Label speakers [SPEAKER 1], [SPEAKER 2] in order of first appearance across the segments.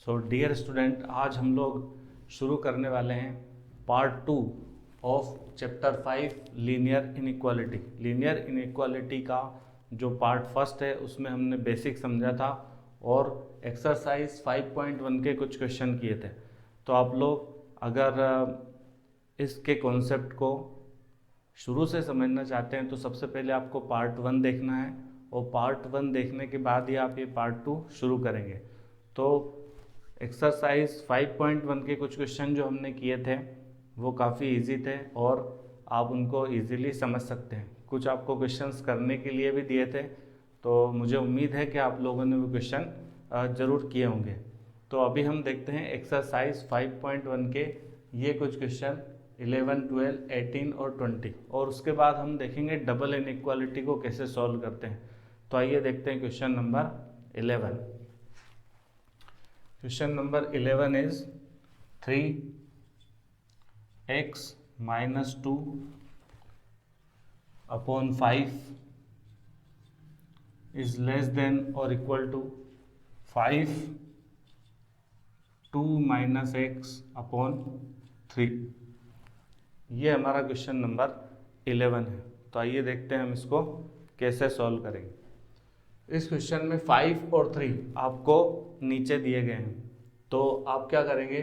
[SPEAKER 1] So dear student, आज हम लोग शुरू करने वाले हैं part 2 of chapter 5 linear inequality. Linear inequality का जो पार्ट फर्स्ट है उसमें हमने बेसिक समझा था और एक्सरसाइज 5.1 के कुछ क्वेश्चन किए थे। तो आप लोग अगर इसके कॉन्सेप्ट को शुरू से समझना चाहते हैं तो सबसे पहले आपको पार्ट 1 देखना है और पार्ट 1 देखने के बाद ही आप ये पार्ट 2 शुरू करेंगे। तो एक्सरसाइज 5.1 के कुछ क्वेश्चन जो हमने किए थे वो काफ़ी इजी थे और आप उनको इजीली समझ सकते हैं। कुछ आपको क्वेश्चंस करने के लिए भी दिए थे, तो मुझे उम्मीद है कि आप लोगों ने वो क्वेश्चन ज़रूर किए होंगे। तो अभी हम देखते हैं एक्सरसाइज 5.1 के ये कुछ क्वेश्चन 11, 12, 18 और 20, और उसके बाद हम देखेंगे डबल इनइक्वालिटी को कैसे सॉल्व करते हैं। तो आइए देखते हैं question number 11। Question number 11 is 3x - 2 upon 5 is less than or equal to 5 2 - x upon 3। ये हमारा क्वेश्चन नंबर 11 है। तो आइए देखते हैं हम इसको कैसे सॉल्व करेंगे। इस क्वेश्चन में 5 और 3 आपको नीचे दिए गए हैं, तो आप क्या करेंगे,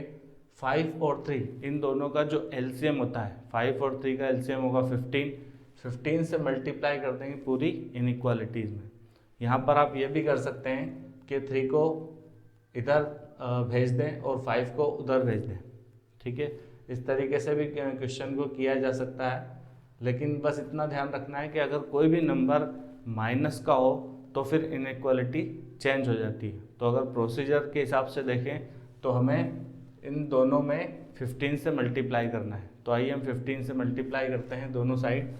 [SPEAKER 1] 5 और 3 इन दोनों का जो एलसीएम होता है, 5 और 3 का एलसीएम होगा 15 से मल्टीप्लाई कर देंगे पूरी इनइक्वालिटीज़ में। यहाँ पर आप ये भी कर सकते हैं कि 3 को इधर भेज दें और 5 को उधर भेज दें। ठीक है, इस तरीके से भी क्वेश्चन को किया जा सकता है, लेकिन बस इतना ध्यान रखना है कि अगर कोई भी नंबर माइनस का हो तो फिर इनइक्वालिटी चेंज हो जाती है। तो अगर प्रोसीजर के हिसाब से देखें तो हमें इन दोनों में 15 से मल्टीप्लाई करना है। तो आइए हम 15 से मल्टीप्लाई करते हैं दोनों साइड।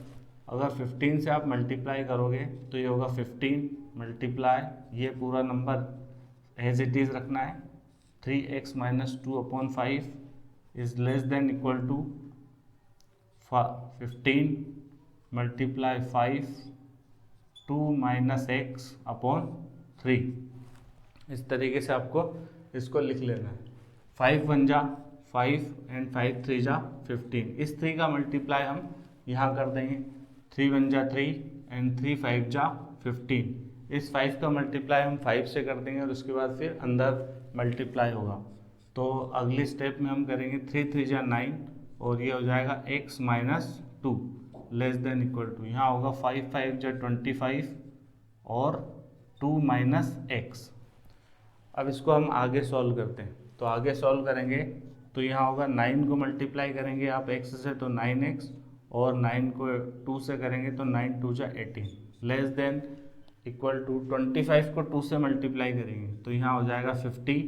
[SPEAKER 1] अगर 15 से आप मल्टीप्लाई करोगे तो ये होगा 15 मल्टीप्लाई, ये पूरा नंबर एज इट इज़ रखना है, 3x - 2 upon 5 is less than equal to 15 multiply 5 2 - x upon 3। इस तरीके से आपको इसको लिख लेना है। 5 1 जा 5 एंड 5 3 जा 15। इस 3 का मल्टीप्लाई हम यहाँ कर देंगे, 3 1 जा 3 एंड 3 5 जा 15। इस 5 का मल्टीप्लाई हम 5 से कर देंगे और उसके बाद फिर अंदर मल्टीप्लाई होगा। तो अगली स्टेप में हम करेंगे 3 3 जा 9 और ये हो जाएगा x - 2 less than equal to, यहाँ होगा 5 5 जा 25 और 2 - x। अब इसको हम आगे सॉल्व करते हैं। तो आगे सॉल्व करेंगे तो यहाँ होगा 9 को मल्टीप्लाई करेंगे आप x से तो 9x, और 9 को 2 से करेंगे तो 9 2 जा 18 लेस देन इक्वल टू 25 को 2 से मल्टीप्लाई करेंगे तो यहाँ हो जाएगा 50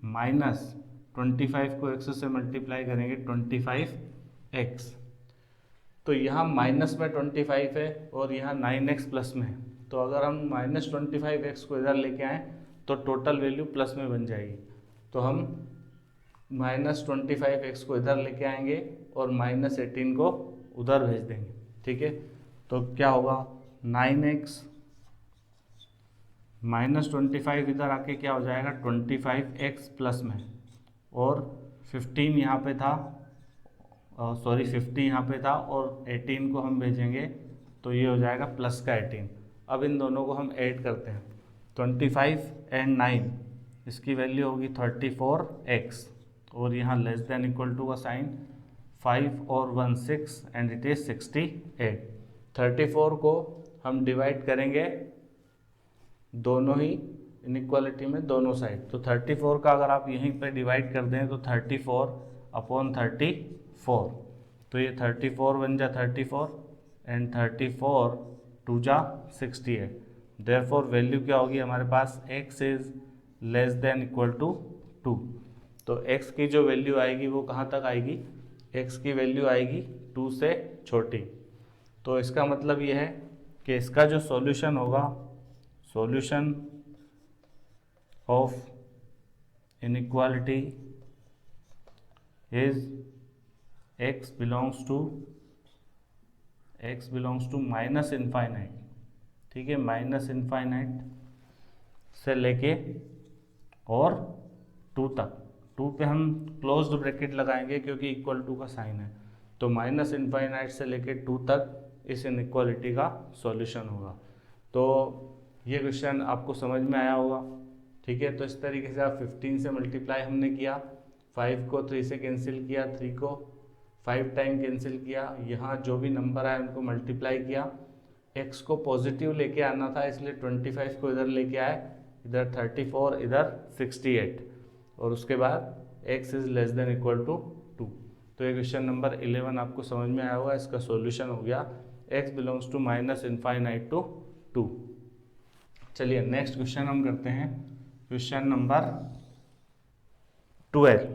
[SPEAKER 1] माइनस 25 को x से मल्टीप्लाई करेंगे 25x। तो यहाँ माइनस में 25 है और यहाँ 9x प्लस में है, तो अगर हम -25x को इधर लेके आएँ तो टोटल वैल्यू प्लस में बन जाएगी। तो हम -25x को इधर लेके आएंगे और -18 को उधर भेज देंगे। ठीक है, तो क्या होगा 9x -25 इधर आके क्या हो जाएगा 25x प्लस में, और 15 यहाँ पे था, सॉरी 50 यहाँ पे था और 18 को हम भेजेंगे तो ये हो जाएगा प्लस का 18। अब इन दोनों को हम ऐड करते हैं, 25 एंड 9 इसकी वैल्यू होगी 34x, और यहाँ लेस देन इक्वल टू का साइन, 5 और 1 6 एंड इट इज़ 68। 34 को हम डिवाइड करेंगे दोनों ही इनइक्वालिटी में दोनों साइड। तो 34 का अगर आप यहीं पे डिवाइड कर दें तो 34 अपॉन 34, तो ये 34 1 जा 34 एंड 34 2 जा 68। देयरफॉर वैल्यू क्या होगी हमारे पास, x is less than equal to 2। तो x की जो वैल्यू आएगी वो कहाँ तक आएगी, x की वैल्यू आएगी 2 से छोटी। तो इसका मतलब ये है कि इसका जो सॉल्यूशन होगा, solution of inequality is x belongs to minus infinite. ठीक है, माइनस इनफाइनाइट से लेके और 2 2 तक, 2 पे हम क्लोज्ड ब्रैकेट लगाएंगे क्योंकि इक्वल टू का साइन है, तो माइनस इनफाइनाइट से लेके 2 तक इस इनइक्वालिटी का सॉल्यूशन होगा। तो ये क्वेश्चन आपको समझ में आया होगा, ठीक है। तो इस तरीके से आप 15 से मल्टीप्लाई हमने किया, 5 को 3 से कैंसिल किया, 3 को 5 टाइम कैंसिल किया, यहाँ जो भी नंबर आए उनको मल्टीप्लाई किया, x को पॉजिटिव लेके आना था इसलिए 25 को इधर लेके आए, इधर 34, इधर 68, और उसके बाद x is less than equal to 2। तो ये क्वेश्चन नंबर 11 आपको समझ में आया होगा। इसका सॉल्यूशन हो गया x belongs to minus infinite to 2। चलिए नेक्स्ट क्वेश्चन हम करते हैं, क्वेश्चन नंबर 12।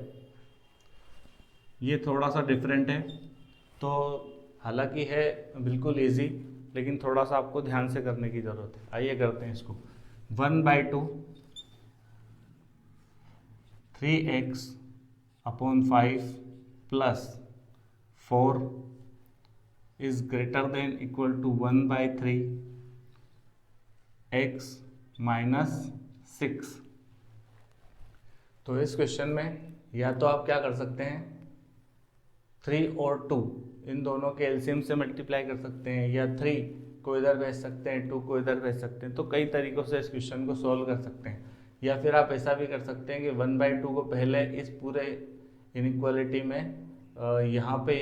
[SPEAKER 1] ये थोड़ा सा डिफरेंट है, तो हालांकि है बिल्कुल इजी, लेकिन थोड़ा सा आपको ध्यान से करने की ज़रूरत है। आइए करते हैं इसको। 1/2 3x upon 5 plus 4 is greater than equal to 1/3 x minus 6। तो इस क्वेश्चन में या तो आप क्या कर सकते हैं, 3 और 2 इन दोनों के एलसीएम से मल्टीप्लाई कर सकते हैं, या 3 को इधर भेज सकते हैं, 2 को इधर भेज सकते हैं। तो कई तरीक़ों से इस क्वेश्चन को सॉल्व कर सकते हैं। या फिर आप ऐसा भी कर सकते हैं कि 1/2 को पहले इस पूरे इनइक्वालिटी में यहाँ पे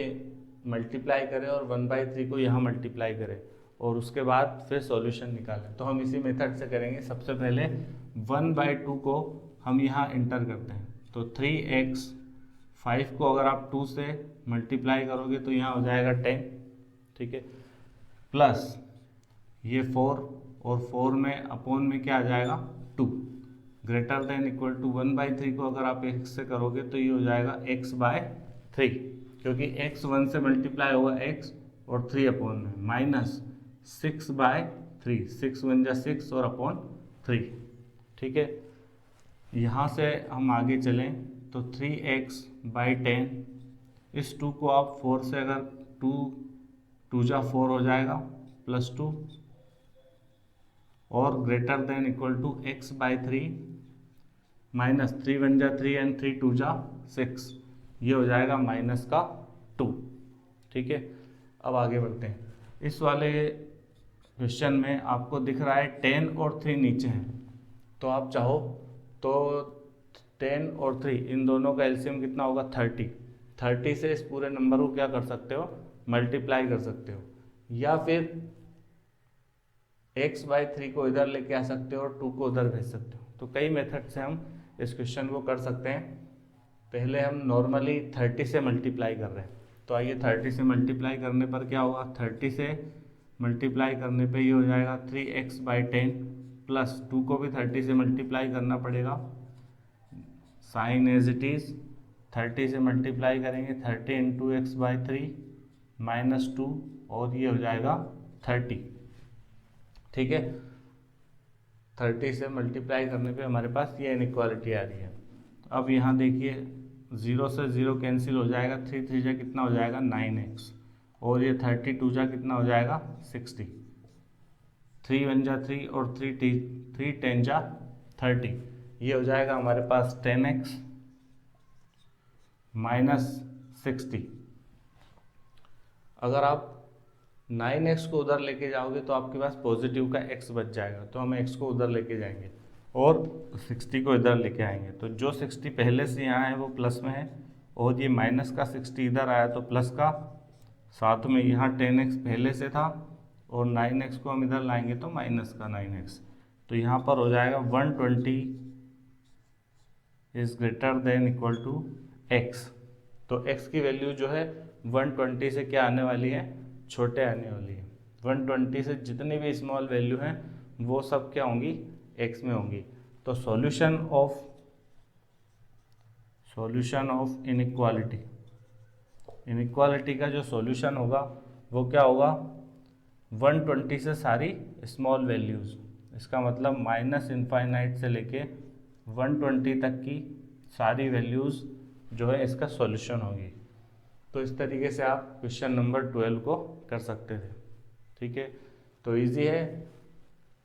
[SPEAKER 1] मल्टीप्लाई करें और 1/3 को यहाँ मल्टीप्लाई करें और उसके बाद फिर सॉल्यूशन निकालें। तो हम इसी मेथड से करेंगे। सबसे पहले 1/2 को हम यहाँ इंटर करते हैं, तो 3x, 5 को अगर आप 2 से मल्टीप्लाई करोगे तो यहाँ हो जाएगा 10, ठीक है, प्लस ये 4, और 4 में अपोन में क्या आ जाएगा 2, ग्रेटर देन इक्वल टू 1/3 को अगर आप x से करोगे तो ये हो जाएगा x/3, क्योंकि x 1 से मल्टीप्लाई होगा x और 3 अपोन में, माइनस 6/3, 6 1 जा 6 और अपॉन 3, ठीक है। यहाँ से हम आगे चलें तो 3x/10, इस 2 को आप 4 से अगर 2 जा 4 हो जाएगा प्लस 2, और greater than equal to x/3 minus 3 1 जा 3 एंड 3 2 जा 6, ये हो जाएगा माइनस का 2, ठीक है। अब आगे बढ़ते हैं। इस वाले क्वेश्चन में आपको दिख रहा है 10 और 3 नीचे हैं, तो आप चाहो तो 10 और 3 इन दोनों का एलसीएम कितना होगा 30 से इस पूरे नंबर को क्या कर सकते हो, मल्टीप्लाई कर सकते हो, या फिर x/3 को इधर लेके आ सकते हो और 2 को उधर भेज सकते हो। तो कई मेथड से हम इस क्वेश्चन को कर सकते हैं। पहले हम नॉर्मली 30 से मल्टीप्लाई कर रहे हैं, तो आइए 30 से मल्टीप्लाई करने पर क्या होगा, 30 से मल्टीप्लाई करने पे ये हो जाएगा 3x/10 प्लस 2 को भी 30 से मल्टीप्लाई करना पड़ेगा, साइन एज इट इज़ 30 से मल्टीप्लाई करेंगे, 30 इंटू x/3 माइनस 2, और ये हो जाएगा 30, ठीक है। 30 से मल्टीप्लाई करने पे हमारे पास ये इनइक्वालिटी आ रही है। अब यहाँ देखिए 0 से 0 कैंसिल हो जाएगा, 3 3 जा कितना हो जाएगा 9x, और ये 32 जा कितना हो जाएगा 60, 3 1 जा 3 और 3 10 जा 30, ये हो जाएगा हमारे पास 10x माइनस 60। अगर आप 9x को उधर लेके जाओगे तो आपके पास पॉजिटिव का x बच जाएगा, तो हम x को उधर लेके जाएंगे और 60 को इधर लेके आएंगे। तो जो 60 पहले से यहाँ है वो प्लस में है, और ये माइनस का 60 इधर आया तो प्लस का, साथ में यहाँ 10x पहले से था और 9x को हम इधर लाएंगे तो माइनस का 9x। तो यहाँ पर हो जाएगा 120 is greater than equal to x। तो x की वैल्यू जो है 120 से क्या आने वाली है, छोटे आने वाली है। 120 से जितनी भी स्मॉल वैल्यू हैं वो सब क्या होंगी, x में होंगी। तो सॉल्यूशन ऑफ इनइक्वालिटी का जो सॉल्यूशन होगा वो क्या होगा, 120 से सारी स्मॉल वैल्यूज़, इसका मतलब माइनस इनफाइनाइट से लेके 120 तक की सारी वैल्यूज़ जो है इसका सॉल्यूशन होगी। तो इस तरीके से आप क्वेश्चन नंबर 12 को कर सकते थे, ठीक है। तो इजी है,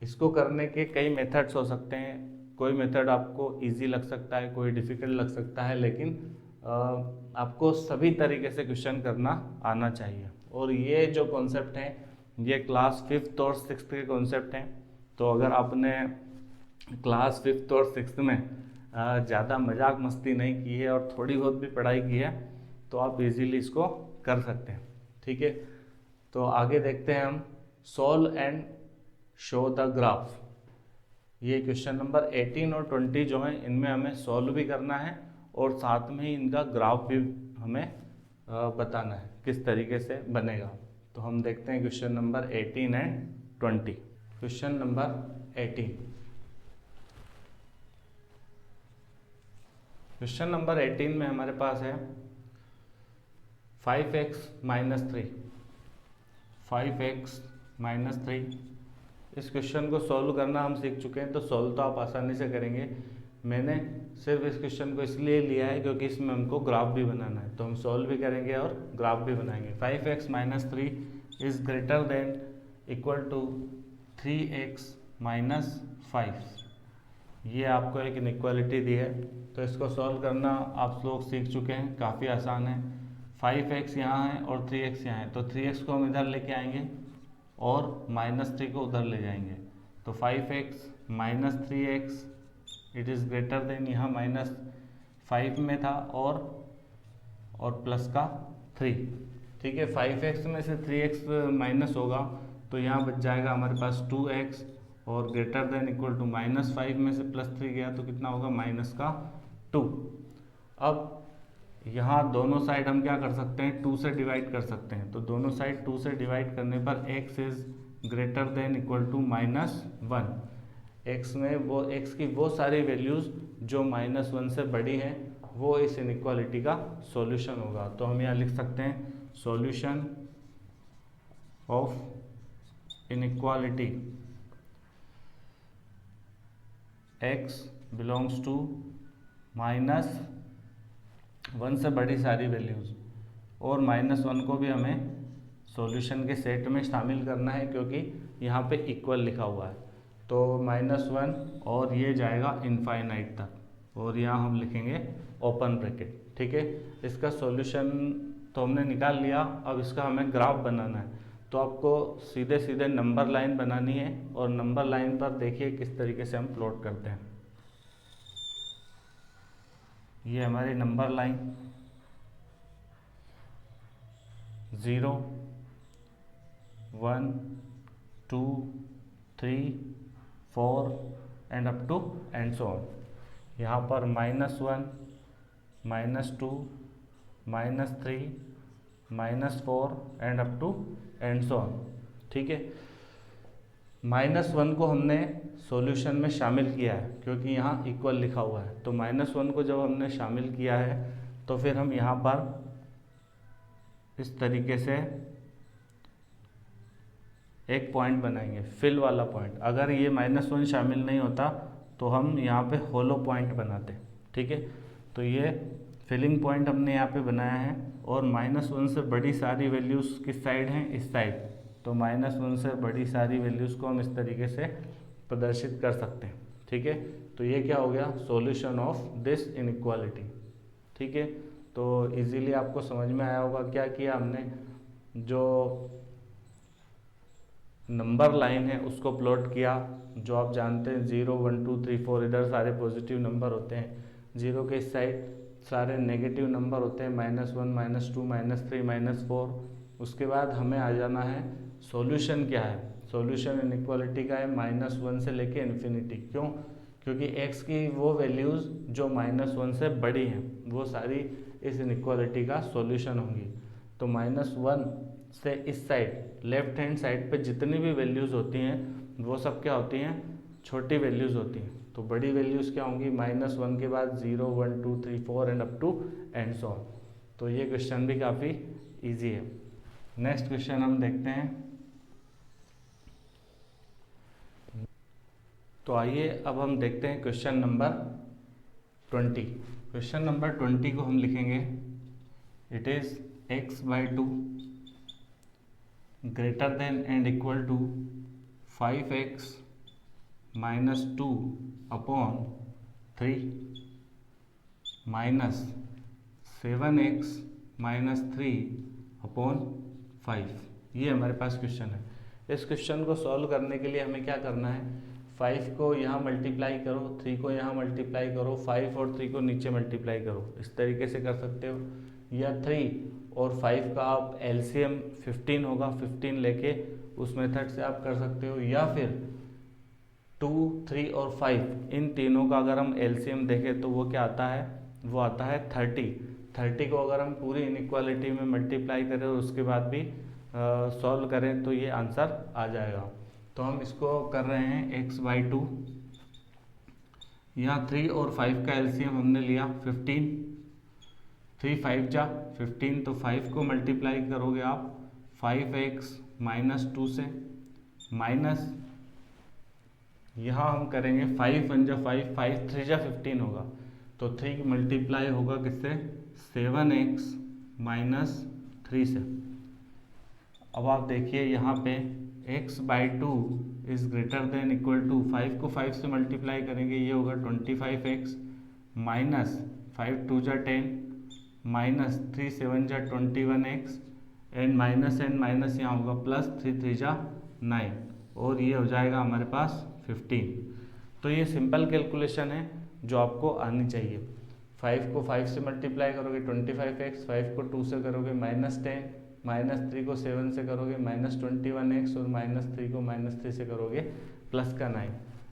[SPEAKER 1] इसको करने के कई मेथड्स हो सकते हैं। कोई मेथड आपको इजी लग सकता है, कोई डिफ़िकल्ट लग सकता है, लेकिन आपको सभी तरीके से क्वेश्चन करना आना चाहिए। और ये जो कॉन्सेप्ट हैं ये क्लास 5th और 6th के कॉन्सेप्ट हैं। तो अगर आपने क्लास 5th और 6th में ज़्यादा मजाक मस्ती नहीं की है और थोड़ी बहुत भी पढ़ाई की है तो आप इजीली इसको कर सकते हैं। ठीक है, तो आगे देखते हैं हम solve and show the graph. ये क्वेश्चन नंबर 18 और 20 जो है इनमें हमें सॉल्व भी करना है और साथ में ही इनका ग्राफ भी हमें बताना है किस तरीके से बनेगा। तो हम देखते हैं question number 18 and 20। Question number 18। Question number 18 में हमारे पास है 5x माइनस 3। 5x माइनस 3 इस क्वेश्चन को सॉल्व करना हम सीख चुके हैं, तो सॉल्व तो आप आसानी से करेंगे। मैंने सिर्फ इस क्वेश्चन को इसलिए लिया है क्योंकि इसमें हमको ग्राफ भी बनाना है, तो हम सॉल्व भी करेंगे और ग्राफ भी बनाएंगे। 5x minus 3 is greater than equal to 3x minus 5। ये आपको एक इनइक्वालिटी दी है, तो इसको सॉल्व करना आप लोग सीख चुके हैं, काफ़ी आसान है। 5x यहाँ है और 3x यहाँ है, तो 3x को हम इधर लेके आएंगे और -3 को उधर ले जाएंगे। तो 5x minus 3x it is greater than, यहाँ -5 में था और प्लस का 3। ठीक है, 5x में से 3x माइनस होगा तो यहाँ बच जाएगा हमारे पास 2x, और ग्रेटर देन इक्वल टू -5 में से +3 गया तो कितना होगा -2। अब यहाँ दोनों साइड हम क्या कर सकते हैं, 2 से डिवाइड कर सकते हैं। तो दोनों साइड 2 से डिवाइड करने पर x is greater than equal to -1। x में वो x की वो सारी वैल्यूज़ जो -1 से बड़ी हैं वो इस इनइक्वालिटी का सॉल्यूशन होगा। तो हम यहाँ लिख सकते हैं solution of inequality x belongs to -1 से बड़ी सारी वैल्यूज़, और -1 को भी हमें सॉल्यूशन के सेट में शामिल करना है क्योंकि यहाँ पे इक्वल लिखा हुआ है। तो -1 और ये जाएगा इनफाइनाइट तक, और यहाँ हम लिखेंगे ओपन ब्रैकेट। ठीक है, इसका सॉल्यूशन तो हमने निकाल लिया। अब इसका हमें ग्राफ बनाना है, तो आपको सीधे सीधे नंबर लाइन बनानी है, और नंबर लाइन पर देखिए किस तरीके से हम प्लॉट करते हैं। ये हमारी number line 0 1 2 3 4 and up to and so on. यहाँ पर -1 -2 -3 -4 and up to and so on. ठीक है, -1 को हमने सॉल्यूशन में शामिल किया है क्योंकि यहाँ इक्वल लिखा हुआ है। तो -1 को जब हमने शामिल किया है तो फिर हम यहाँ पर इस तरीके से एक पॉइंट बनाएंगे, फिल वाला पॉइंट। अगर ये -1 शामिल नहीं होता तो हम यहाँ पे होलो पॉइंट बनाते। ठीक है, तो ये फिलिंग पॉइंट हमने यहाँ पे बनाया है, और -1 से बड़ी सारी वैल्यूज़ किस साइड हैं, इस साइड। तो -1 से बड़ी सारी वैल्यूज़ को हम इस तरीके से प्रदर्शित कर सकते हैं। ठीक है, तो ये क्या हो गया, सॉल्यूशन ऑफ दिस इनइक्वालिटी। ठीक है, तो इजीली आपको समझ में आया होगा क्या किया हमने। जो नंबर लाइन है उसको प्लॉट किया, जो आप जानते हैं 0 1 2 3 4 इधर सारे पॉजिटिव नंबर होते हैं, 0 के इस साइड सारे नेगेटिव नंबर होते हैं, -1 -2 -3 -4। उसके बाद हमें आ जाना है सॉल्यूशन क्या है। सॉल्यूशन इनइक्वालिटी का है -1 से लेके इन्फिनिटी। क्यों, क्योंकि x की वो वैल्यूज़ जो -1 से बड़ी हैं वो सारी इस इनइक्वालिटी का सॉल्यूशन होंगी। तो -1 से इस साइड लेफ्ट हैंड साइड पे जितनी भी वैल्यूज़ होती हैं वो सब क्या होती हैं, छोटी वैल्यूज़ होती हैं। तो बड़ी वैल्यूज़ क्या होंगी, -1 के बाद 0 1 2 3 4 and up to and so on. तो ये क्वेश्चन भी काफ़ी इजी है। नेक्स्ट क्वेश्चन हम देखते हैं। तो आइए अब हम देखते हैं क्वेश्चन नंबर 20। क्वेश्चन नंबर 20 को हम लिखेंगे it is x/2 greater than and equal to 5x - 2 upon 3 minus 7x minus 3 upon 5। ये हमारे पास क्वेश्चन है। इस क्वेश्चन को सॉल्व करने के लिए हमें क्या करना है, 5 को यहाँ मल्टीप्लाई करो, 3 को यहाँ मल्टीप्लाई करो, 5 और 3 को नीचे मल्टीप्लाई करो, इस तरीके से कर सकते हो। या 3 और 5 का आप एलसीएम 15 होगा, 15 लेके उस मेथड से आप कर सकते हो। या फिर 2, 3 और 5 इन तीनों का अगर हम एलसीएम देखें तो वो क्या आता है, वो आता है 30 को अगर हम पूरी इनइक्वालिटी में मल्टीप्लाई करें और उसके बाद भी सॉल्व करें तो ये आंसर आ जाएगा। तो हम इसको कर रहे हैं x/2। यहाँ 3 और 5 का एलसीएम हमने लिया 15, 3 5 जा 15, तो 5 को मल्टीप्लाई करोगे आप 5x माइनस 2 से, माइनस यहाँ हम करेंगे 5 1 जा 5, 5 3 जा 15 होगा, तो 3 मल्टीप्लाई होगा किससे, 7x माइनस 3 से। अब आप देखिए यहाँ पे x/2 is greater than equal to 5 को 5 से मल्टीप्लाई करेंगे, ये होगा 25x माइनस 5 2 जा 10 माइनस 3 7 जा 21x एंड माइनस यहाँ होगा प्लस 3 3 जा 9 और ये हो जाएगा हमारे पास 15। तो ये सिंपल कैलकुलेशन है जो आपको आनी चाहिए। 5 को 5 से मल्टीप्लाई करोगे 25x, 5 को 2 से करोगे -10, -3 को 7 से करोगे -21x और -3 को -3 से करोगे प्लस का 9।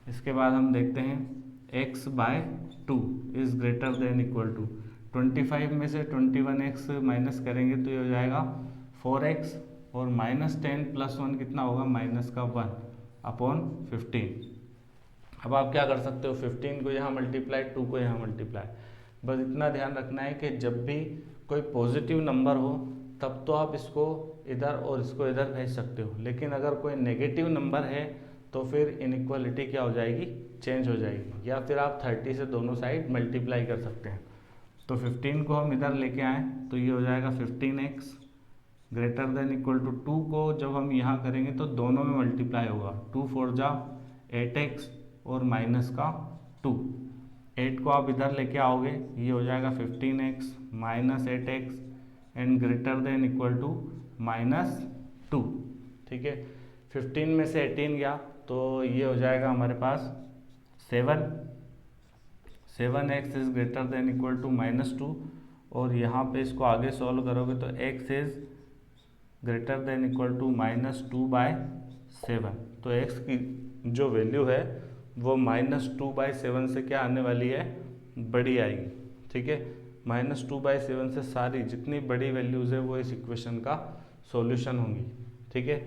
[SPEAKER 1] इसके बाद हम देखते हैं x/2 is greater than equal to 25 में से 21x माइनस करेंगे तो ये हो जाएगा 4x और -10 + 1 कितना होगा, -1 अपॉन 15। अब आप क्या कर सकते हो, 15 को यहाँ मल्टीप्लाई, 2 को यहाँ मल्टीप्लाई। बस इतना ध्यान रखना है कि जब भी कोई पॉजिटिव नंबर हो तब तो आप इसको इधर और इसको इधर भेज सकते हो, लेकिन अगर कोई नेगेटिव नंबर है तो फिर इनइक्वालिटी क्या हो जाएगी, चेंज हो जाएगी। या फिर आप 30 से दोनों साइड मल्टीप्लाई कर सकते हैं। तो 15 को हम इधर लेके आए तो ये हो जाएगा 15x greater than equal to 2 को जब हम यहाँ करेंगे तो दोनों में मल्टीप्लाई होगा, 2 4 जा 8x और माइनस का 2। 8 को आप इधर लेके आओगे, ये हो जाएगा 15x minus 8x and greater than equal to -2। ठीक है, 15 में से 18 गया तो ये हो जाएगा हमारे पास 7x is greater than equal to -2 और यहाँ पे इसको आगे सॉल्व करोगे तो x is greater than equal to -2/7। तो x की जो वैल्यू है वो -2/7 से क्या आने वाली है, बड़ी आएगी। ठीक है, -2/7 से सारी जितनी बड़ी वैल्यूज़ है वो इस इक्वेशन का सॉल्यूशन होंगी। ठीक है,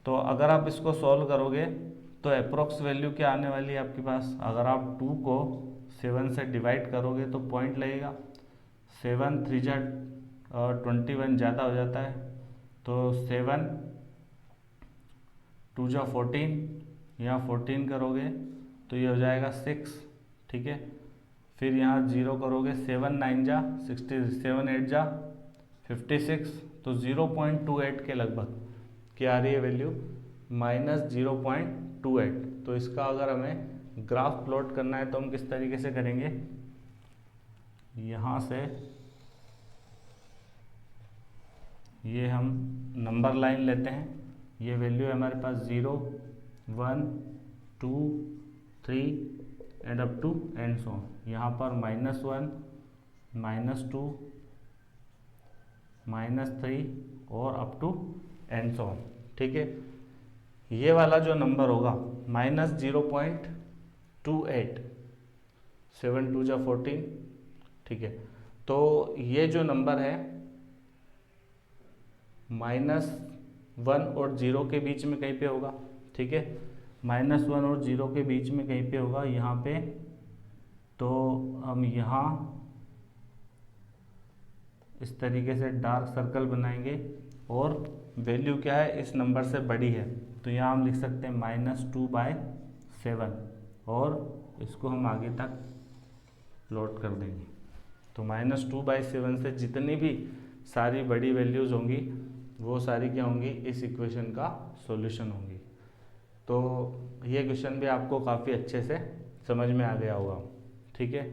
[SPEAKER 1] तो अगर आप इसको सॉल्व करोगे तो अप्रोक्स वैल्यू क्या आने वाली है आपके पास, अगर आप 2 को 7 से डिवाइड करोगे तो पॉइंट लगेगा, 7 3 जा 21 ज़्यादा हो जाता है, तो 7 2 जा 14, यहाँ 14 करोगे तो ये हो जाएगा 6। ठीक है, फिर यहाँ 0 करोगे, 7 9 जा 60, 7 8 जा 56, तो 0.28 के लगभग क्या आ रही है वैल्यू, -0.28। तो इसका अगर हमें ग्राफ प्लॉट करना है तो हम किस तरीके से करेंगे, यहाँ से ये हम नंबर लाइन लेते हैं, ये वैल्यू है हमारे पास 0 1 2 3 and up to and so, यहाँ पर -1 -2 -3 और अप टू एंड सो। ठीक है, ये वाला जो नंबर होगा -0.28, 7 2 जा 14। ठीक है, तो ये जो नंबर है -1 और 0 के बीच में कहीं पे होगा। ठीक है, -1 और 0 के बीच में कहीं पे होगा यहाँ पे, तो हम यहाँ इस तरीके से डार्क सर्कल बनाएंगे और वैल्यू क्या है, इस नंबर से बड़ी है, तो यहाँ हम लिख सकते हैं -2/7 और इसको हम आगे तक प्लॉट कर देंगे। तो -2/7 से जितनी भी सारी बड़ी वैल्यूज़ होंगी वो सारी क्या होंगी, इस इक्वेशन का सॉल्यूशन होंगी। तो ये क्वेश्चन भी आपको काफ़ी अच्छे से समझ में आ गया होगा। ठीक है,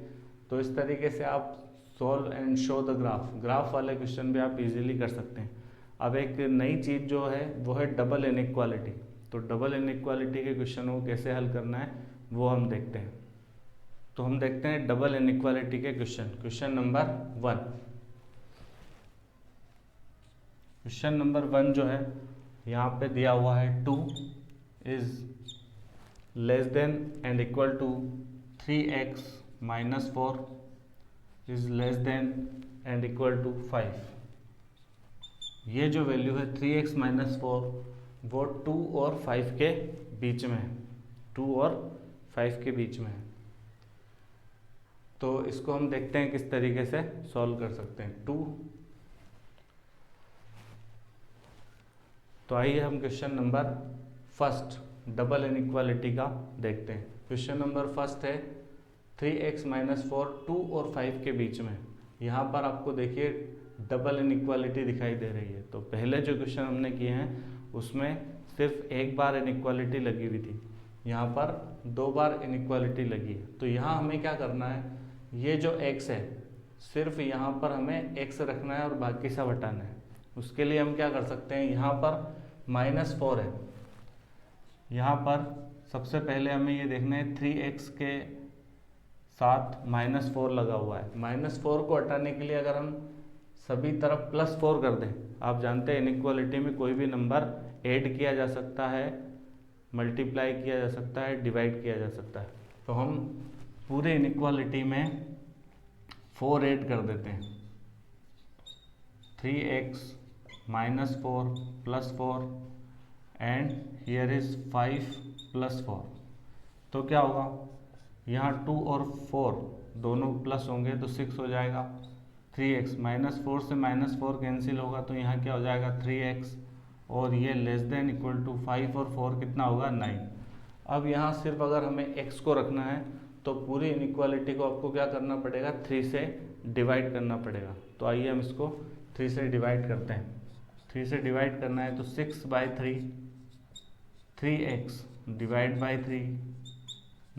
[SPEAKER 1] तो इस तरीके से आप solve and show the graph वाले क्वेश्चन भी आप इजीली कर सकते हैं। अब एक नई चीज़ जो है वो है डबल इनइक्वालिटी। तो डबल इनइक्वालिटी के क्वेश्चन को कैसे हल करना है वो हम देखते हैं। तो हम देखते हैं डबल इनइक्वालिटी के क्वेश्चन नंबर 1। क्वेश्चन नंबर 1 जो है यहाँ पे दिया हुआ है 2 is less than and equal to 3x minus 4 is less than and equal to 5। ये जो वैल्यू है 3x माइनस 4 वो 2 और 5 के बीच में है, 2 और 5 के बीच में है। तो इसको हम देखते हैं किस तरीके से सॉल्व कर सकते हैं। 2, तो आइए हम question number first double inequality का देखते हैं। क्वेश्चन नंबर फर्स्ट है 3x माइनस 4 2 और 5 के बीच में। यहाँ पर आपको देखिए डबल इनइक्वालिटी दिखाई दे रही है। तो पहले जो क्वेश्चन हमने किए हैं उसमें सिर्फ एक बार इनइक्वालिटी लगी हुई थी, यहाँ पर 2 बार इनइक्वालिटी लगी है। तो यहाँ हमें क्या करना है, ये जो x है सिर्फ यहाँ पर हमें x रखना है और बाकी सब हटाना है। उसके लिए हम क्या कर सकते हैं, यहाँ पर -4 है, यहाँ पर सबसे पहले हमें ये देखना है 3x के साथ -4 लगा हुआ है। -4 को हटाने के लिए अगर हम सभी तरफ +4 कर दें, आप जानते हैं इनइक्वालिटी में कोई भी नंबर ऐड किया जा सकता है, मल्टीप्लाई किया जा सकता है, डिवाइड किया जा सकता है। तो हम पूरे इनइक्वालिटी में 4 ऐड कर देते हैं। 3x minus 4 plus 4 and here is 5 plus 4। तो क्या होगा, यहाँ 2 और 4 दोनों प्लस होंगे तो 6 हो जाएगा। 3x -4 से -4 कैंसिल होगा तो यहाँ क्या हो जाएगा 3x, और ये लेस देन इक्वल टू 5 और 4 कितना होगा 9। अब यहाँ सिर्फ अगर हमें x को रखना है तो पूरी इनइक्वालिटी को आपको क्या करना पड़ेगा, 3 से डिवाइड करना पड़ेगा। तो आइए हम इसको 3 से डिवाइड करते हैं। 3 से डिवाइड करना है तो 6/3, 3x divide by 3,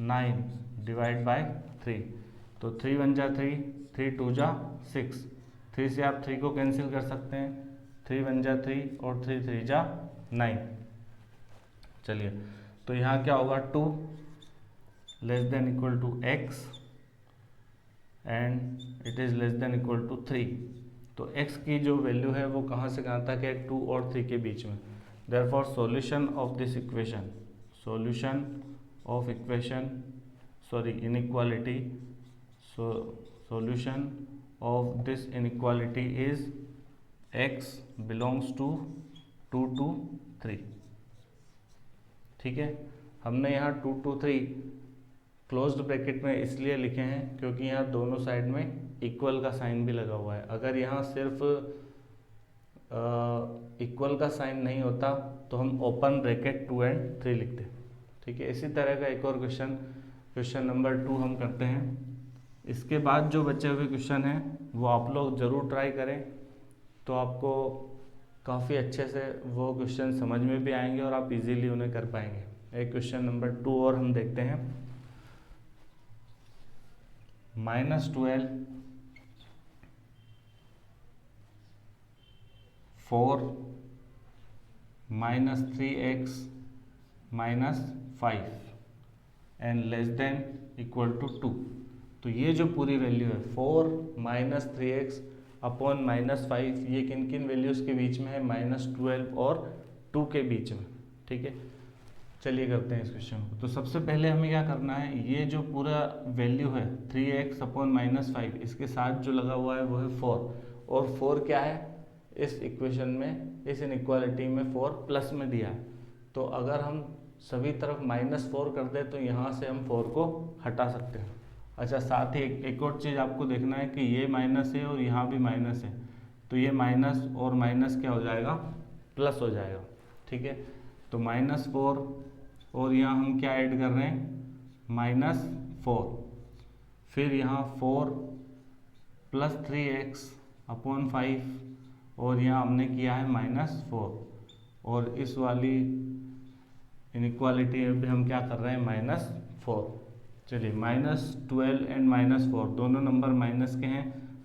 [SPEAKER 1] 9 divide by 3। तो 3 1 जा 3, 3 2 जा 6, 3 से आप 3 को कैंसिल कर सकते हैं, 3 1 जा 3 और 3 3 जा 9। चलिए, तो यहाँ क्या होगा 2 less than equal to x and it is less than equal to 3। तो x की जो वैल्यू है वो कहाँ से कहाँ तक है, 2 और 3 के बीच में। Therefore solution of this equation, solution of equation inequality, solution of this inequality is x belongs to 2 to 3। ठीक है, हमने यहाँ 2 to 3 क्लोज्ड ब्रैकेट में इसलिए लिखे हैं क्योंकि यहाँ दोनों साइड में इक्वल का साइन भी लगा हुआ है। अगर यहाँ सिर्फ इक्वल का साइन नहीं होता तो हम ओपन ब्रैकेट 2 and 3 लिखते। ठीक है, इसी तरह का एक और क्वेश्चन नंबर 2 हम करते हैं। इसके बाद जो बचे हुए क्वेश्चन हैं वो आप लोग ज़रूर ट्राई करें, तो आपको काफ़ी अच्छे से वो क्वेश्चन समझ में भी आएंगे और आप इजीली उन्हें कर पाएंगे। एक क्वेश्चन नंबर 2 और हम देखते हैं। -12 4 -3x -5 and less than equal to 2। तो ये जो पूरी वैल्यू है 4 -3x अपॉन -5, ये किन किन वैल्यूज़ के बीच में है, -12 और 2 के बीच में। ठीक है, चलिए करते हैं इस क्वेश्चन को। तो सबसे पहले हमें क्या करना है, ये जो पूरा वैल्यू है 3x अपॉन -5, इसके साथ जो लगा हुआ है वो है 4, और 4 क्या है इस इक्वेशन में, इस इनइक्वालिटी में 4 प्लस में दिया है। तो अगर हम सभी तरफ -4 कर दें तो यहाँ से हम 4 को हटा सकते हैं। अच्छा, साथ ही एक और चीज़ आपको देखना है कि ये माइनस है और यहाँ भी माइनस है, तो ये माइनस और माइनस क्या हो जाएगा, प्लस हो जाएगा। ठीक है, तो -4 और यहाँ हम क्या ऐड कर रहे हैं, -4, फिर यहाँ 4 प्लस 3x अपॉन 5, और यहाँ हमने किया है -4, और इस वाली इनइक्वालिटी में भी हम क्या कर रहे हैं, -4। चलिए -12 एंड -4 दोनों नंबर माइनस के हैं,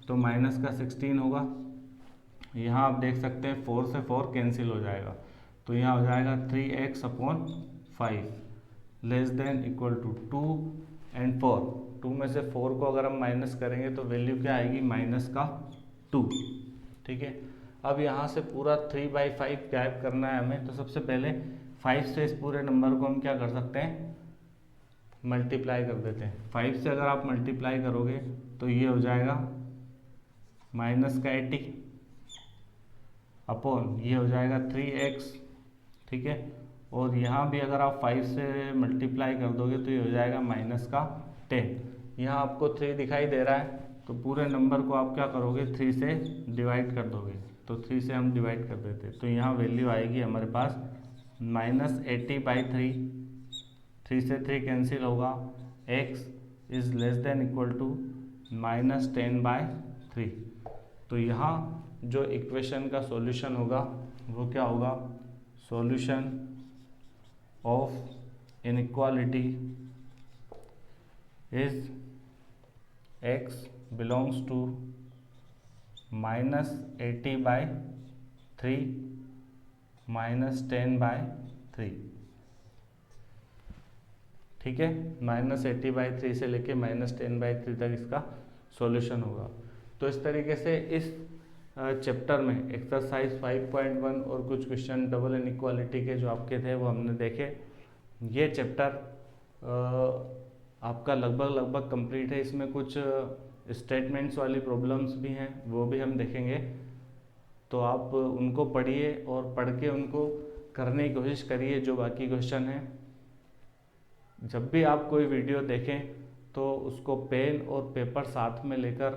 [SPEAKER 1] तो माइनस का 16 होगा। यहाँ आप देख सकते हैं 4 से 4 कैंसिल हो जाएगा, तो यहाँ हो जाएगा 3x/5 less than equal to 2 and 4। 2 में से 4 को अगर हम माइनस करेंगे तो वैल्यू क्या आएगी, -2। ठीक है, अब यहाँ से पूरा 3/5 गायब करना है हमें, तो सबसे पहले 5 से इस पूरे नंबर को हम क्या कर सकते हैं, मल्टीप्लाई कर देते हैं। 5 से अगर आप मल्टीप्लाई करोगे तो ये हो जाएगा -80 अपॉन ये हो जाएगा 3x। ठीक है, और यहाँ भी अगर आप 5 से मल्टीप्लाई कर दोगे तो ये हो जाएगा -10। यहाँ आपको 3 दिखाई दे रहा है, तो पूरे नंबर को आप क्या करोगे, 3 से डिवाइड कर दोगे, तो 3 से हम डिवाइड कर देते, तो यहाँ वैल्यू आएगी हमारे पास -80/3। 3 से 3 कैंसिल होगा, x is less than equal to -10/3। तो यहाँ जो इक्वेशन का सॉल्यूशन होगा वो क्या होगा, solution of inequality is x belongs to -80/3 -10/3। ठीक है, -80/3 से लेके -10/3 तक इसका सॉल्यूशन होगा। तो इस तरीके से इस चैप्टर में एक्सरसाइज 5.1 और कुछ क्वेश्चन डबल इनइक्वालिटी के जो आपके थे वो हमने देखे। ये चैप्टर आपका लगभग कंप्लीट है। इसमें कुछ स्टेटमेंट्स वाली प्रॉब्लम्स भी हैं, वो भी हम देखेंगे, तो आप उनको पढ़िए और पढ़ के उनको करने की कोशिश करिए जो बाकी क्वेश्चन हैं। जब भी आप कोई वीडियो देखें तो उसको पेन और पेपर साथ में लेकर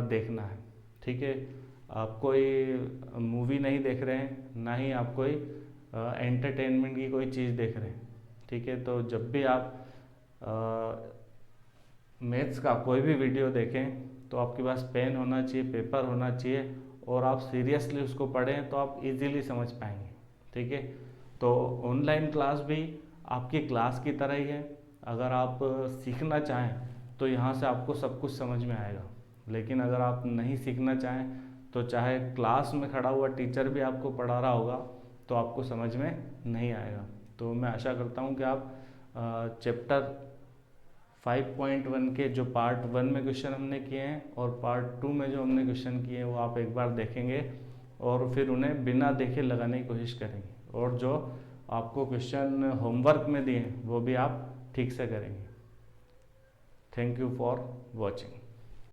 [SPEAKER 1] देखना है। ठीक है, आप कोई मूवी नहीं देख रहे हैं, ना ही आप कोई एंटरटेनमेंट की कोई चीज़ देख रहे हैं। ठीक है, तो जब भी आप मैथ्स का कोई भी वीडियो देखें तो आपके पास पेन होना चाहिए, पेपर होना चाहिए, और आप सीरियसली उसको पढ़ें तो आप इजीली समझ पाएंगे। ठीक है, तो ऑनलाइन क्लास भी आपकी क्लास की तरह ही है। अगर आप सीखना चाहें तो यहाँ से आपको सब कुछ समझ में आएगा, लेकिन अगर आप नहीं सीखना चाहें तो चाहे क्लास में खड़ा हुआ टीचर भी आपको पढ़ा रहा होगा तो आपको समझ में नहीं आएगा। तो मैं आशा करता हूँ कि आप चैप्टर 5.1 के जो पार्ट 1 में क्वेश्चन हमने किए हैं और पार्ट 2 में जो हमने क्वेश्चन किए हैं वो आप एक बार देखेंगे और फिर उन्हें बिना देखे लगाने की कोशिश करेंगे, और जो आपको क्वेश्चन होमवर्क में दिए हैं वो भी आप ठीक से करेंगे। Thank you for watching.